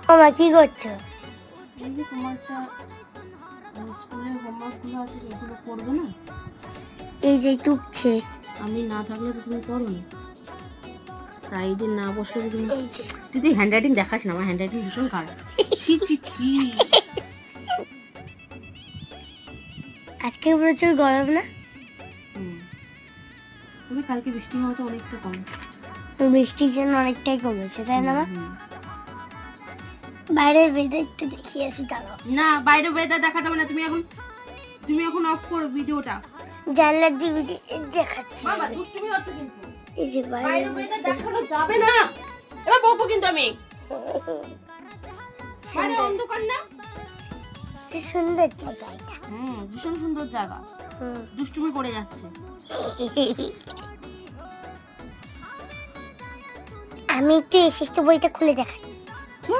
মামা কি করছো? এই যে তোমার একটা স্কুলের হোমওয়ার্কগুলো আছে সেগুলো করবে না? এই যে টুকছে। আমি না থাকলে তো তুমি করো না, সাইডে না বসলে তো তুমি। এই যে তুই হ্যান্ডরাইটিং দেখাস না, আমার হ্যান্ডরাইটিং ভীষণ খারাপ। ছি ছি ছি। আজকে প্রচুর গরম না? তবে কালকে বৃষ্টি হওয়াটা অনেকটা কম। বৃষ্টির জন্য অনেকটাই কমেছে, তাই না মা? হুম। বাইরের ওয়েদারটা দেখিয়ে আসি, দাঁড়াও। না, বাইরে ওয়েদার দেখা যাবে না, তুমি এখন অফ করো ভিডিওটা। জানলার দিকে দেখাচ্ছি। বাবা দুষ্টুমি হচ্ছে কিন্তু। এই যে বাইরে ওয়েদার দেখানো যাবে না, এবার বকবো কিন্তু আমি। বাইরে অন্ধকার না? কি সুন্দর জায়গা এটা। ভীষণ সুন্দর জায়গা। দুষ্টুমি করে যাচ্ছে। আমি একটু এসেছি বইটা খুলে দেখাচ্ছি।